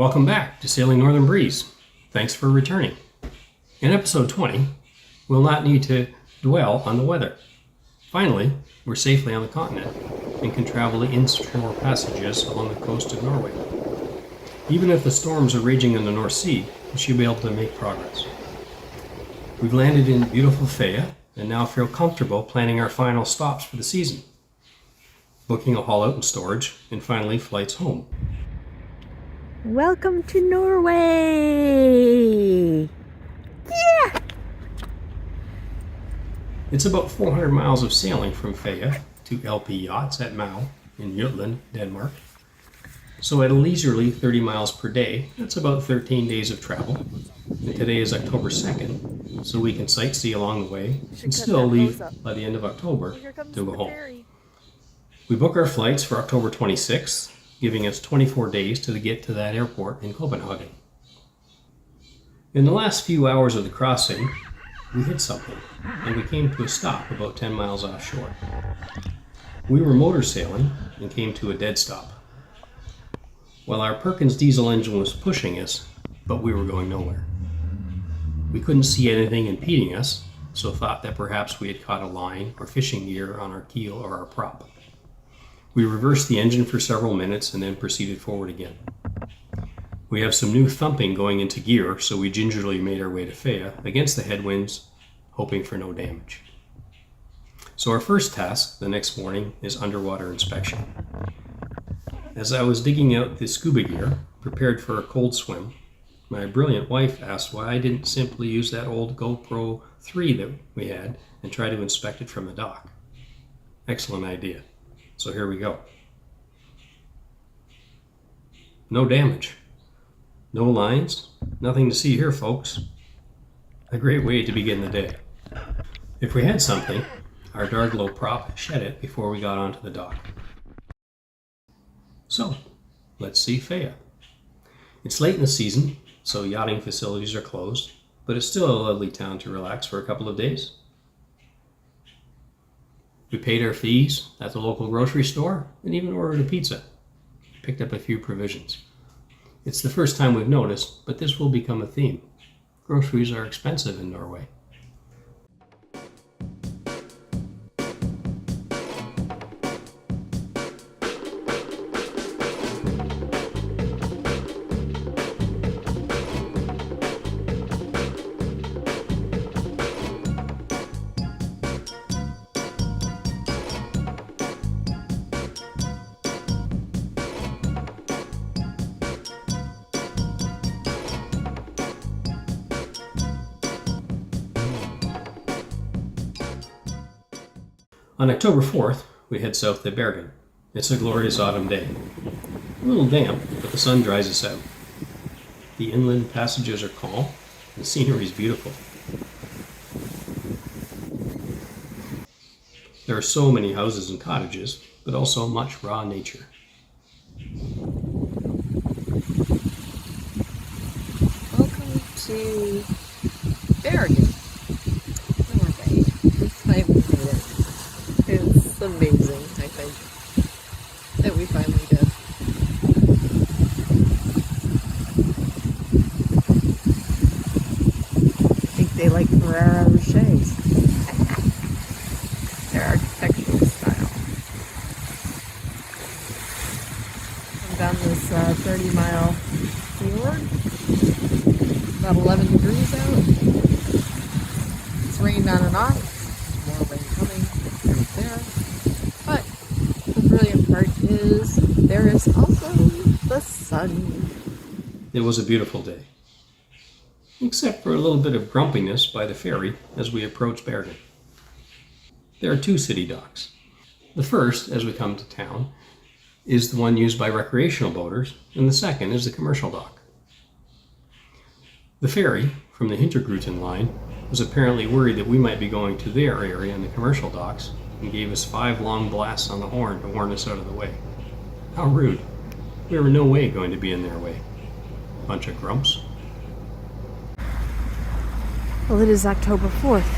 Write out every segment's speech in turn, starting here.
Welcome back to Sailing Northern Breeze. Thanks for returning. In episode 20, we'll not need to dwell on the weather. Finally, we're safely on the continent and can travel the inshore passages along the coast of Norway. Even if the storms are raging in the North Sea, we should be able to make progress. We've landed in beautiful Fedje and now feel comfortable planning our final stops for the season, booking a haul out and storage, and finally flights home. Welcome to Norway! Yeah! It's about 400 miles of sailing from Fedje to LP Yachts at Mau in Jutland, Denmark. So at a leisurely 30 miles per day, that's about 13 days of travel. And today is October 2nd, so we can sightsee along the way and still leave by the end of October to go home. We book our flights for October 26th, giving us 24 days to get to that airport in Copenhagen. In the last few hours of the crossing, we hit something, and we came to a stop about 10 miles offshore. We were motor sailing and came to a dead stop. Well, our Perkins diesel engine was pushing us, but we were going nowhere. We couldn't see anything impeding us, so thought that perhaps we had caught a line or fishing gear on our keel or our prop. We reversed the engine for several minutes and then proceeded forward again. We have some new thumping going into gear, so we gingerly made our way to Fedje against the headwinds, hoping for no damage. So our first task the next morning is underwater inspection. As I was digging out the scuba gear, prepared for a cold swim, my brilliant wife asked why I didn't simply use that old GoPro 3 that we had and try to inspect it from the dock. Excellent idea. So here we go. No damage. No lines. Nothing to see here, folks. A great way to begin the day. If we had something, our Darglow prop shed it before we got onto the dock. So, let's see Fedje. It's late in the season, so yachting facilities are closed, but it's still a lovely town to relax for a couple of days. We paid our fees at the local grocery store and even ordered a pizza. Picked up a few provisions. It's the first time we've noticed, but this will become a theme. Groceries are expensive in Norway. On October 4th, we head south to Bergen. It's a glorious autumn day. A little damp, but the sun dries us out. The inland passages are calm, and the scenery is beautiful. There are so many houses and cottages, but also much raw nature. Welcome to Bergen, Norway. It's time we made it. It's amazing, I think, that we finally did. I think they like Ferrero Rochers. Their architectural style. I'm down this 30-mile fjord. About 11 degrees out. It's rained on and off. More rain coming right there. But the brilliant part is there is also the sun. It was a beautiful day, except for a little bit of grumpiness by the ferry as we approach Bergen. There are two city docks. The first, as we come to town, is the one used by recreational boaters, and the second is the commercial dock. The ferry from the Hintergruten line was apparently worried that we might be going to their area in the commercial docks and gave us 5 long blasts on the horn to warn us out of the way. How rude. We were no way going to be in their way. Bunch of grumps. Well, it is October 4th,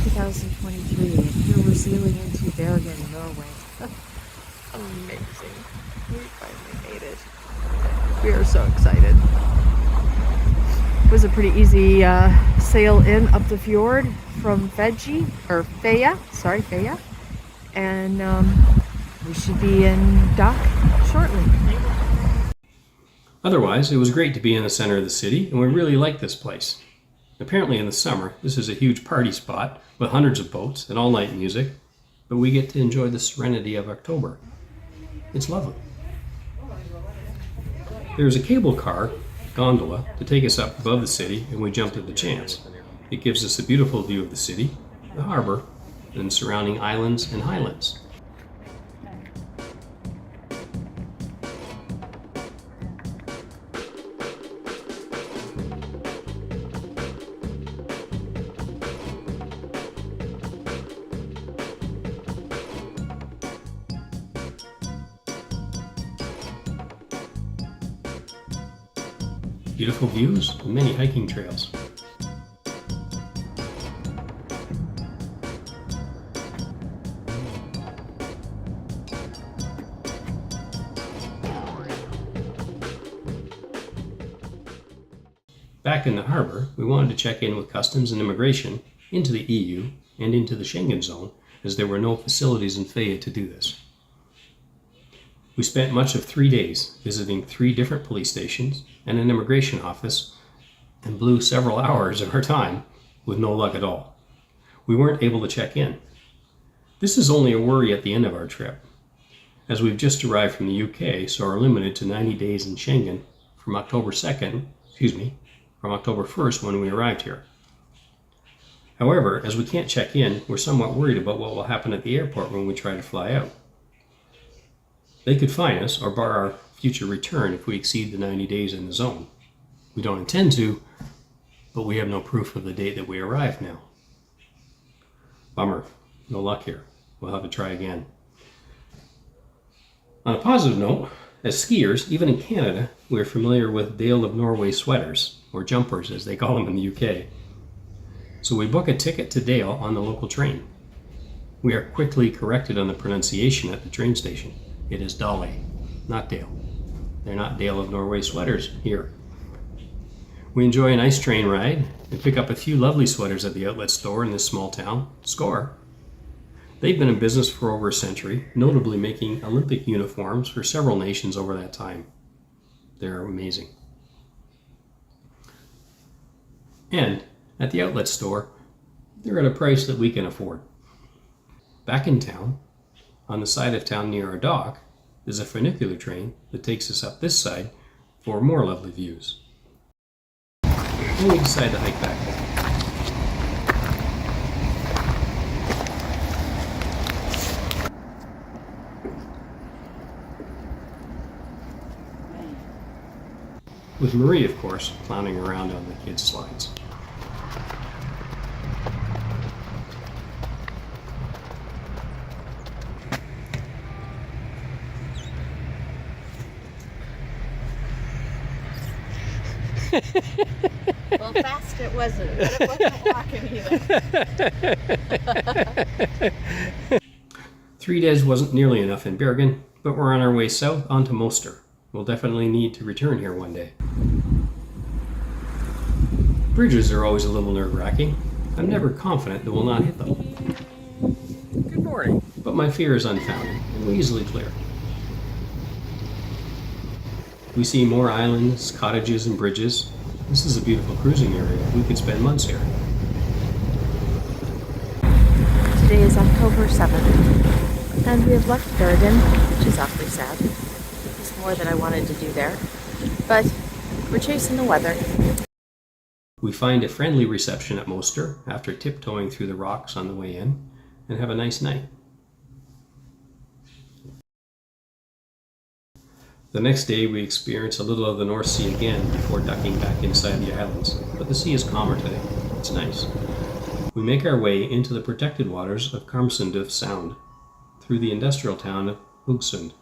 2023, and here we're sailing into Bergen, Norway. Amazing. We finally made it. We are so excited. It was a pretty easy sail in up the fjord from Fedje, or Fedje, and we should be in dock shortly. Otherwise, it was great to be in the center of the city, and we really liked this place. Apparently in the summer, this is a huge party spot with hundreds of boats and all-night music, but we get to enjoy the serenity of October. It's lovely. There's a cable car gondola to take us up above the city, and we jumped at the chance. It gives us a beautiful view of the city, the harbor, and surrounding islands and highlands. Beautiful views and many hiking trails. Back in the harbor, we wanted to check in with Customs and Immigration into the EU and into the Schengen zone, as there were no facilities in Fedje to do this. We spent much of 3 days visiting 3 different police stations and an immigration office, and blew several hours of our time with no luck at all. We weren't able to check in. This is only a worry at the end of our trip, as we've just arrived from the UK, so are limited to 90 days in Schengen from October 1st when we arrived here. However, as we can't check in, we're somewhat worried about what will happen at the airport when we try to fly out. They could fine us or bar our future return if we exceed the 90 days in the zone. We don't intend to, but we have no proof of the date that we arrived now. Bummer, no luck here. We'll have to try again. On a positive note, as skiers, even in Canada, we're familiar with Dale of Norway sweaters, or jumpers as they call them in the UK. So we book a ticket to Dale on the local train. We are quickly corrected on the pronunciation at the train station. It is Dale, not Dale. They're not Dale of Norway sweaters here. We enjoy a nice train ride and pick up a few lovely sweaters at the outlet store in this small town, Score. They've been in business for over a century, notably making Olympic uniforms for several nations over that time. They're amazing. And at the outlet store, they're at a price that we can afford. Back in town, on the side of town near our dock, is a funicular train that takes us up this side for more lovely views. Then we decide to hike back down. With Marie, of course, clowning around on the kids' slides. Well, fast it wasn't, but it wasn't walking either. 3 days wasn't nearly enough in Bergen, but we're on our way south onto Moster. We'll definitely need to return here one day. Bridges are always a little nerve-wracking. I'm never confident that we'll not hit them. Good morning. But my fear is unfounded and we easily clear. We see more islands, cottages, and bridges. This is a beautiful cruising area. We could spend months here. Today is October 7th, and we have left Bergen, which is awfully sad. There's more that I wanted to do there, but we're chasing the weather. We find a friendly reception at Moster after tiptoeing through the rocks on the way in, and have a nice night. The next day we experience a little of the North Sea again before ducking back inside the islands, but the sea is calmer today. It's nice. We make our way into the protected waters of Karmsunduf Sound through the industrial town of Haugesund.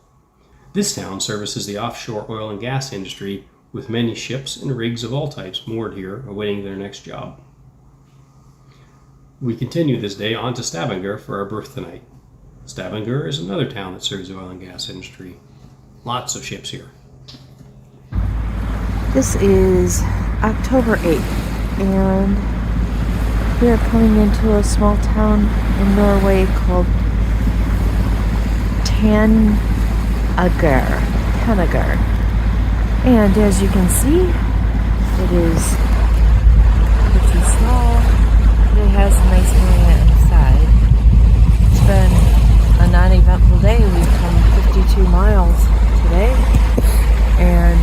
This town services the offshore oil and gas industry with many ships and rigs of all types moored here awaiting their next job. We continue this day on to Stavanger for our berth tonight. Stavanger is another town that serves the oil and gas industry. Lots of ships here. This is October 8th, and we are coming into a small town in Norway called Tanager. And as you can see, it is pretty small, but it has a nice marina inside. It's been a non-eventful day. We've come 52 miles today, and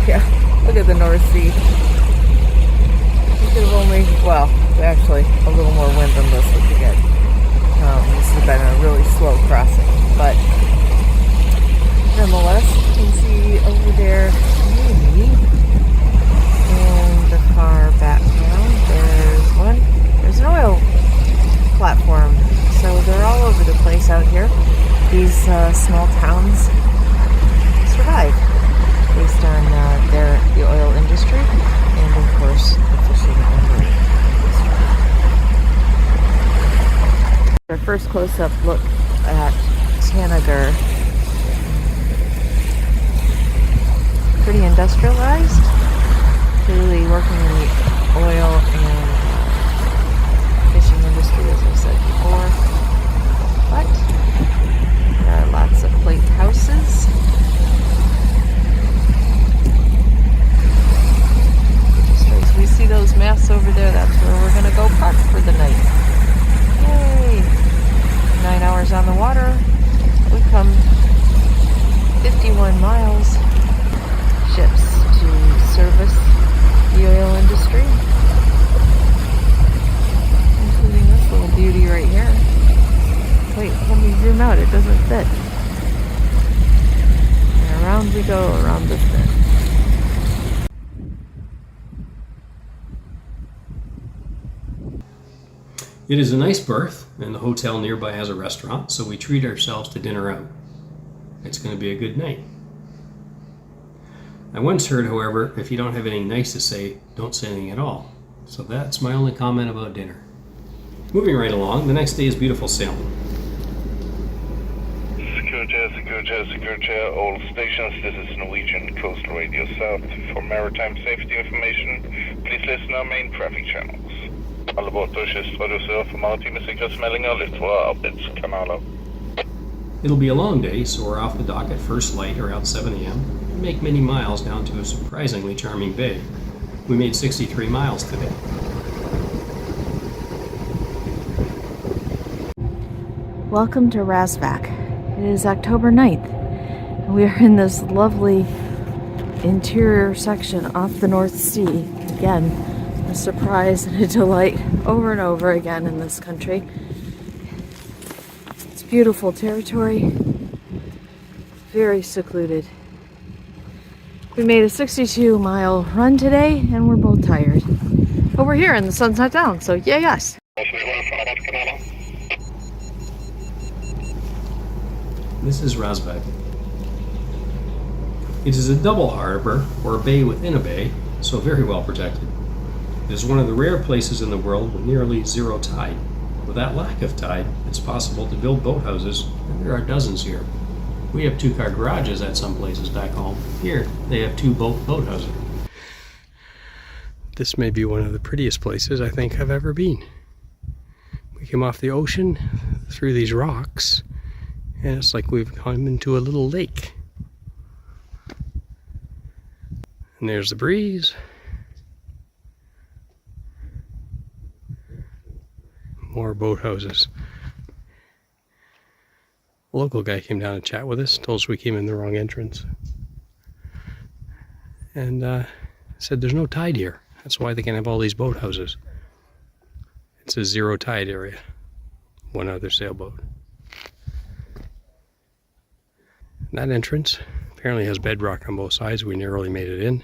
yeah, look at the North Sea. We could have only, well, actually a little more wind than this we could get. This has been a really slow crossing, but nonetheless, you can see over there, maybe in the far background, there's an oil platform. So they're all over the place out here. These small towns survive based on the oil industry and, of course, the fishing and marine industry. Our first close-up look at Tanager. Pretty industrialized, clearly working in the oil and fishing industry, as I said before. But there are lots of plate houses. As we see those masts over there, that's where we're going to go park for the night. Yay! 9 hours on the water. We've come 51 miles. Ships to service the oil industry, including this little beauty right here. Wait, let me zoom out, it doesn't fit. And around we go, around this bend. It is a nice berth, and the hotel nearby has a restaurant, so we treat ourselves to dinner out. It's going to be a good night. I once heard, however, if you don't have anything nice to say, don't say anything at all. So that's my only comment about dinner. Moving right along, the next day is beautiful sailing. Security, all stations, this is Norwegian Coastal Radio South. For maritime safety information, please listen to our main traffic channels. Alle båter och kystvarar sör för maritima säkerhetsmeldingar, lyft våra arbetskanaler. It'll be a long day, so we're off the dock at first light around 7 a.m. and make many miles down to a surprisingly charming bay. We made 63 miles today. Welcome to Rasbak. It is October 9th, and we are in this lovely interior section off the North Sea. Again, a surprise and a delight over and over again in this country. It's beautiful territory, very secluded. We made a 62-mile run today, and we're both tired. But we're here and the sun's not down, so yay us! This is Rasvag. It is a double harbor, or a bay within a bay, so very well protected. It is one of the rare places in the world with nearly zero tide. With that lack of tide, it's possible to build boathouses, and there are dozens here. We have 2-car garages at some places back home. Here, they have 2 boathouses. This may be one of the prettiest places I think I've ever been. We came off the ocean through these rocks, and it's like we've come into a little lake. And there's the breeze. More boathouses. A local guy came down and chat with us, told us we came in the wrong entrance. And said there's no tide here. That's why they can have all these boathouses. It's a zero tide area. One other sailboat. That entrance apparently has bedrock on both sides. We narrowly made it in.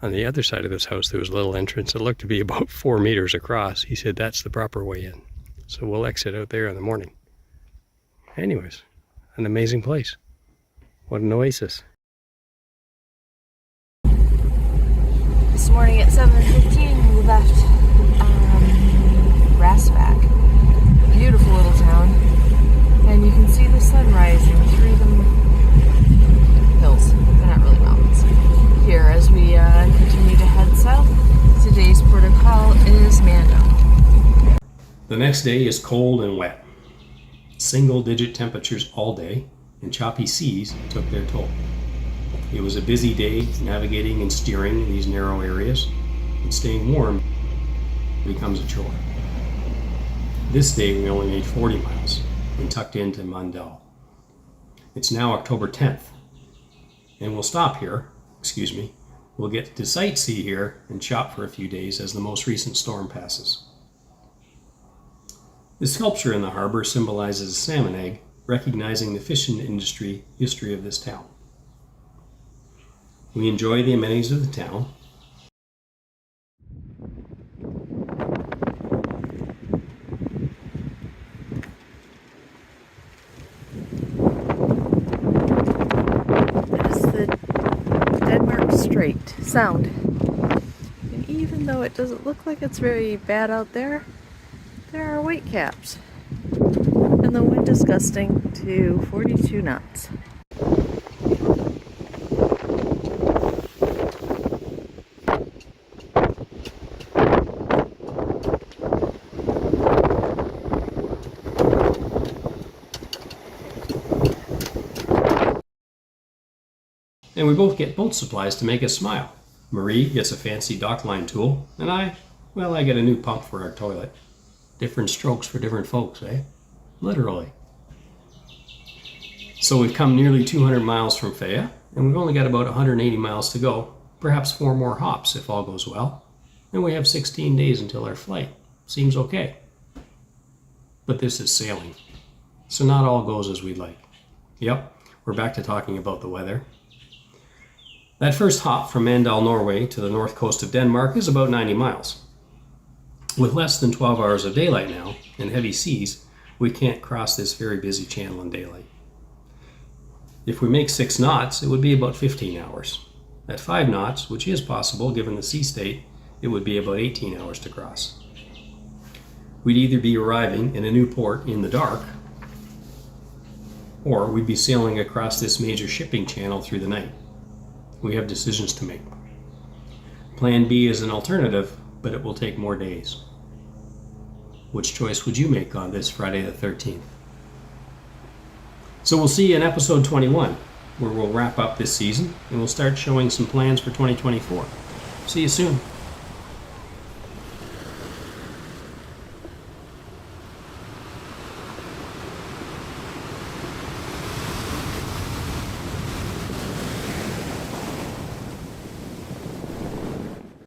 On the other side of this house, there was a little entrance that looked to be about 4 meters across. He said that's the proper way in. So we'll exit out there in the morning. Anyways, an amazing place. What an oasis. This morning at 7:15 we left Rasbak. Beautiful little town. And you can see the sun rising through the hills. They're not really mountains. The next day is cold and wet. Single-digit temperatures all day, and choppy seas took their toll. It was a busy day navigating and steering in these narrow areas, and staying warm becomes a chore. This day we only made 40 miles and tucked into Mandal. It's now October 10th, and we'll stop here, we'll get to sightsee here and shop for a few days as the most recent storm passes. The sculpture in the harbor symbolizes a salmon egg, recognizing the fishing industry history of this town. We enjoy the amenities of the town. That is the Denmark Strait Sound. And even though it doesn't look like it's very bad out there, there are whitecaps. And the wind is gusting to 42 knots. And we both get boat supplies to make us smile. Marie gets a fancy dockline tool, and I get a new pump for our toilet. Different strokes for different folks, eh? Literally. So we've come nearly 200 miles from Fedje, and we've only got about 180 miles to go, perhaps 4 more hops if all goes well, and we have 16 days until our flight. Seems okay. But this is sailing, so not all goes as we'd like. Yep, we're back to talking about the weather. That first hop from Mandal, Norway to the north coast of Denmark is about 90 miles. With less than 12 hours of daylight now and heavy seas, we can't cross this very busy channel in daylight. If we make 6 knots, it would be about 15 hours. At 5 knots, which is possible given the sea state, it would be about 18 hours to cross. We'd either be arriving in a new port in the dark, or we'd be sailing across this major shipping channel through the night. We have decisions to make. Plan B is an alternative, but it will take more days. Which choice would you make on this Friday the 13th? So we'll see you in episode 21, where we'll wrap up this season and we'll start showing some plans for 2024. See you soon.